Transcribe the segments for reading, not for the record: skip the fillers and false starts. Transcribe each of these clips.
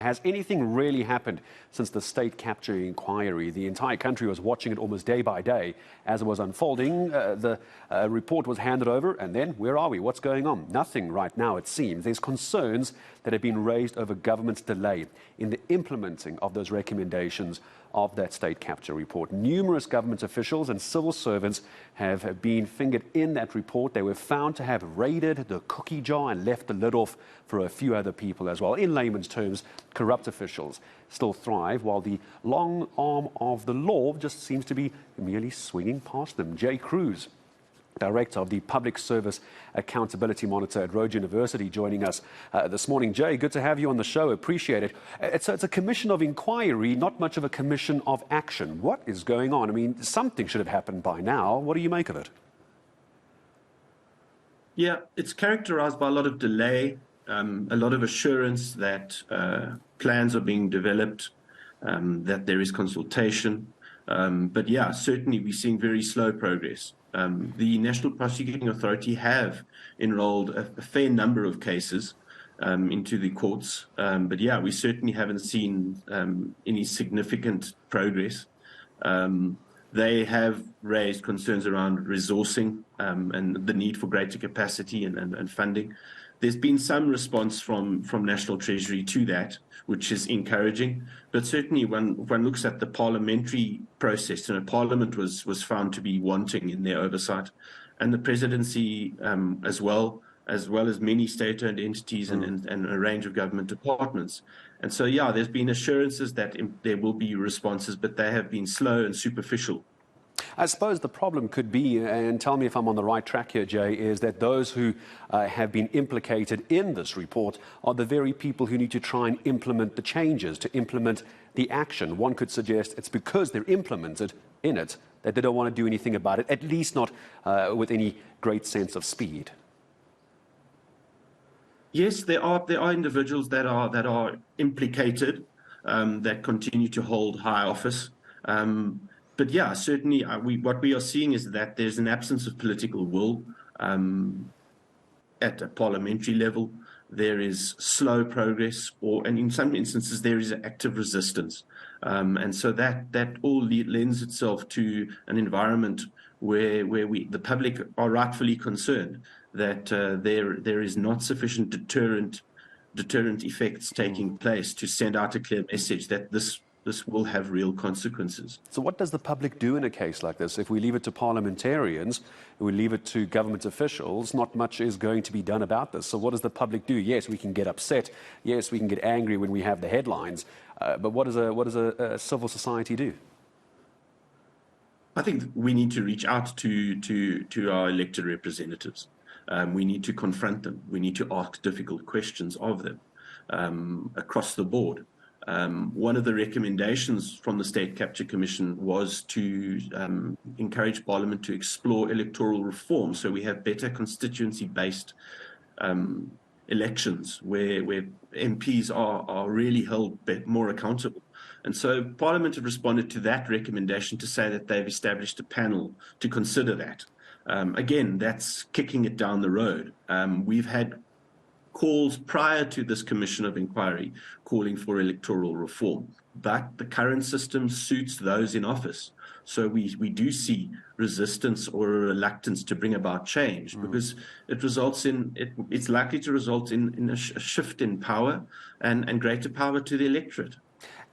Has anything really happened since the state capture inquiry? The entire country was watching it almost day by day as it was unfolding. The report was handed over, and then where are we? What's going on? Nothing right now, it seems. There's concerns that have been raised over government's delay in the implementing of those recommendations of that state capture report. Numerous government officials and civil servants have been fingered in that report. They were found to have raided the cookie jar and left the lid off for a few other people as well. In layman's terms, corrupt officials still thrive, while the long arm of the law just seems to be merely swinging past them. Kruuse, Director of the Public Service Accountability Monitor at Rhodes University, joining us this morning. Jay, good to have you on the show. Appreciate it. It's a commission of inquiry, not much of a commission of action. What is going on? I mean, something should have happened by now. What do you make of it? Yeah, it's characterized by a lot of delay, a lot of assurance that plans are being developed, that there is consultation. But yeah, certainly we're seeing very slow progress. The National Prosecuting Authority have enrolled a fair number of cases into the courts. But yeah, we certainly haven't seen any significant progress. They have raised concerns around resourcing and the need for greater capacity and funding. There's been some response from National Treasury to that, which is encouraging. But certainly when one looks at the parliamentary process, Parliament was found to be wanting in their oversight, and the presidency as well as many state-owned entities and a range of government departments. And so, yeah, there's been assurances that there will be responses, but they have been slow and superficial. I suppose the problem could be, and tell me if I'm on the right track here, Jay, is that those who have been implicated in this report are the very people who need to try and implement the changes, to implement the action. One could suggest it's because they're implemented in it that they don't want to do anything about it, at least not with any great sense of speed. Yes, there are individuals that are implicated, that continue to hold high office. But yeah, certainly what we are seeing is that there's an absence of political will at a parliamentary level. There is slow progress, and in some instances there is active resistance. And so that all lends itself to an environment where the public are rightfully concerned that there is not sufficient deterrent effects taking place to send out a clear message that this will have real consequences. So what does the public do in a case like this? If we leave it to parliamentarians, we leave it to government officials, not much is going to be done about this. So what does the public do? Yes, we can get upset. Yes, we can get angry when we have the headlines. But what does a civil society do? I think we need to reach out to our elected representatives. We need to confront them. We need to ask difficult questions of them across the board. One of the recommendations from the State Capture Commission was to encourage Parliament to explore electoral reform, so we have better constituency-based elections where MPs are really held more accountable. And so Parliament have responded to that recommendation to say that they've established a panel to consider that. Again, that's kicking it down the road. We've had calls prior to this commission of inquiry calling for electoral reform, but the current system suits those in office. So we do see resistance or a reluctance to bring about change because it's likely to result in a shift in power and greater power to the electorate.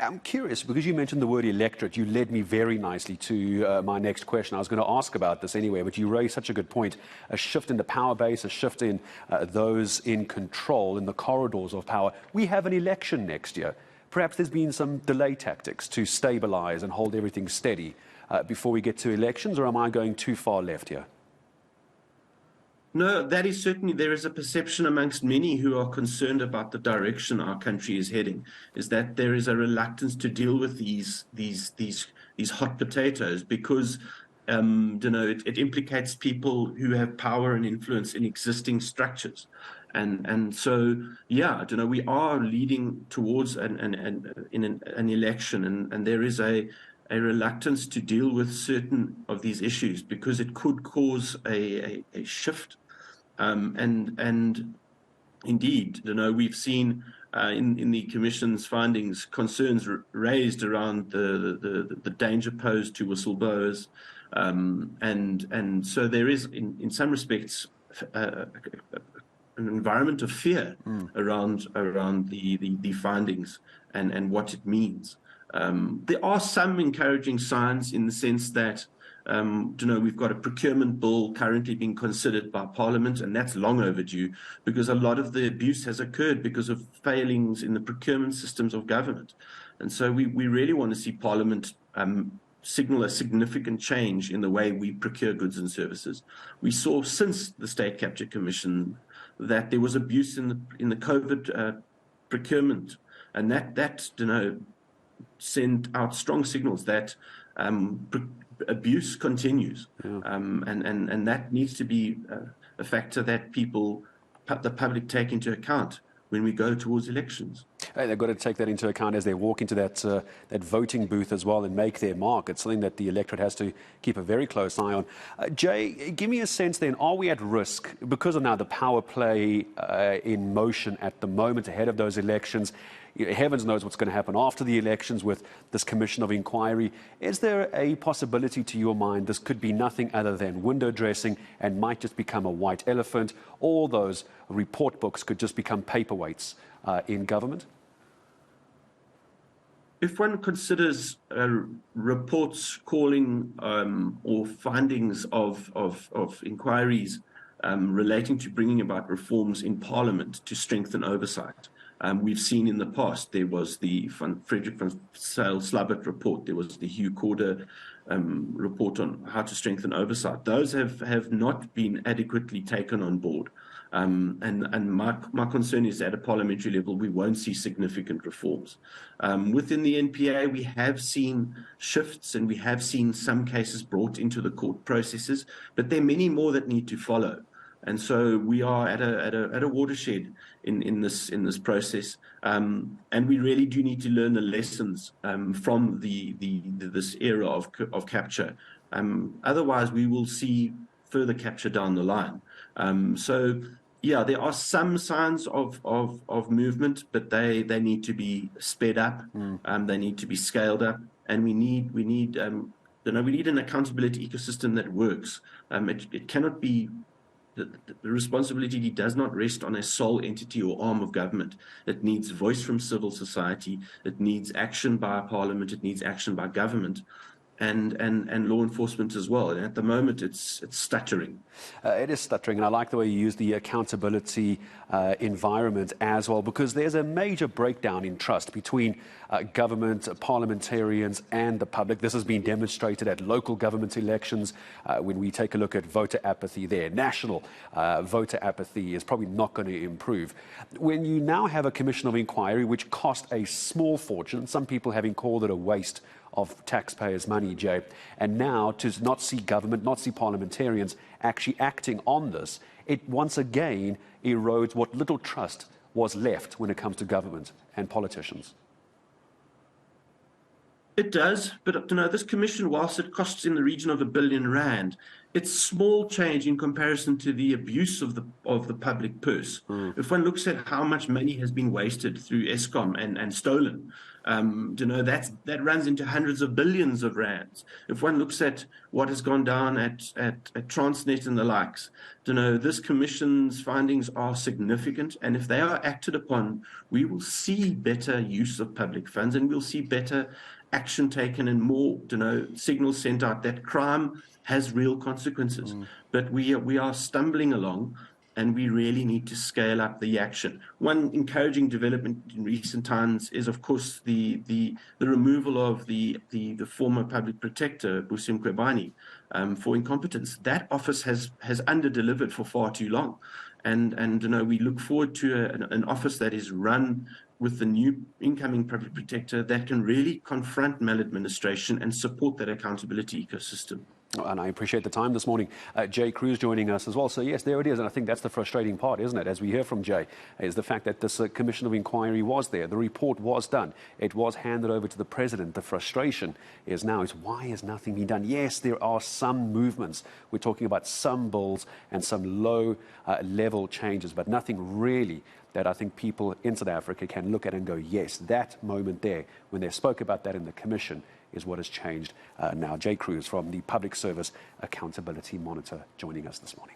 I'm curious, because you mentioned the word electorate, you led me very nicely to my next question. I was going to ask about this anyway, but you raised such a good point. A shift in the power base, a shift in those in control, in the corridors of power. We have an election next year. Perhaps there's been some delay tactics to stabilize and hold everything steady before we get to elections, or am I going too far left here? No, that is certainly, there is a perception amongst many who are concerned about the direction our country is heading, is that there is a reluctance to deal with these hot potatoes because it implicates people who have power and influence in existing structures. And so, yeah, we are leading towards an election, and there is a reluctance to deal with certain of these issues because it could cause a shift. And indeed, we've seen in the Commission's findings concerns raised around the danger posed to whistleblowers, and so there is, in some respects, an environment of fear around the findings and what it means. There are some encouraging signs in the sense that we've got a procurement bill currently being considered by Parliament, and that's long overdue because a lot of the abuse has occurred because of failings in the procurement systems of government. And so we really want to see Parliament signal a significant change in the way we procure goods and services. We saw since the State Capture Commission that there was abuse in the COVID procurement, and that sent out strong signals that abuse continues, and that needs to be a factor that the public take into account when we go towards elections. They've got to take that into account as they walk into that voting booth as well and make their mark. It's something that the electorate has to keep a very close eye on. Jay, give me a sense then, are we at risk because of now the power play in motion at the moment ahead of those elections? Heavens knows what's going to happen after the elections with this commission of inquiry. Is there a possibility to your mind this could be nothing other than window dressing and might just become a white elephant? All those report books could just become paperweights in government? If one considers reports calling or findings of inquiries relating to bringing about reforms in Parliament to strengthen oversight, we've seen in the past, there was the Frederick van Zyl-Slabbert report, there was the Hugh Corder report on how to strengthen oversight. Those have not been adequately taken on board. And my concern is at a parliamentary level, we won't see significant reforms. Within the NPA, we have seen shifts and we have seen some cases brought into the court processes, but there are many more that need to follow. And so we are at a watershed in this process, and we really do need to learn the lessons from this era of capture. Otherwise, we will see further capture down the line. So, yeah, there are some signs of movement, but they need to be sped up. They need to be scaled up, and we need an accountability ecosystem that works. It cannot be. The responsibility does not rest on a sole entity or arm of government. It needs voice from civil society. It needs action by Parliament. It needs action by government. And law enforcement as well. And at the moment, it's stuttering. It is stuttering, and I like the way you use the accountability environment as well, because there's a major breakdown in trust between government, parliamentarians, and the public. This has been demonstrated at local government elections when we take a look at voter apathy there. National voter apathy is probably not going to improve. When you now have a commission of inquiry, which cost a small fortune, some people having called it a waste of taxpayers' money, Jay, and now to not see government, not see parliamentarians actually acting on this, it once again erodes what little trust was left when it comes to government and politicians. It does, but this commission, whilst it costs in the region of R1 billion, it's small change in comparison to the abuse of the public purse. If one looks at how much money has been wasted through Eskom and stolen, that runs into hundreds of billions of rands. If one looks at what has gone down at Transnet and the likes, this commission's findings are significant, and if they are acted upon, we will see better use of public funds, and we'll see better action taken and more, signals sent out that crime has real consequences. But we are stumbling along, and we really need to scale up the action. One encouraging development in recent times is, of course, the removal of the former public protector, Busim Kwebani, for incompetence. That office has underdelivered for far too long. And we look forward to an office that is run with the new incoming public protector that can really confront maladministration and support that accountability ecosystem. And I appreciate the time this morning. Jay Kruuse joining us as well. So yes, there it is. And I think that's the frustrating part, isn't it? As we hear from Jay, is the fact that this commission of inquiry was there. The report was done. It was handed over to the president. The frustration is now why has nothing been done? Yes, there are some movements. We're talking about some bills and some low level changes, but nothing really that I think people in South Africa can look at and go, yes, that moment there, when they spoke about that in the commission, is what has changed now. Kruuse from the Public Service Accountability Monitor joining us this morning.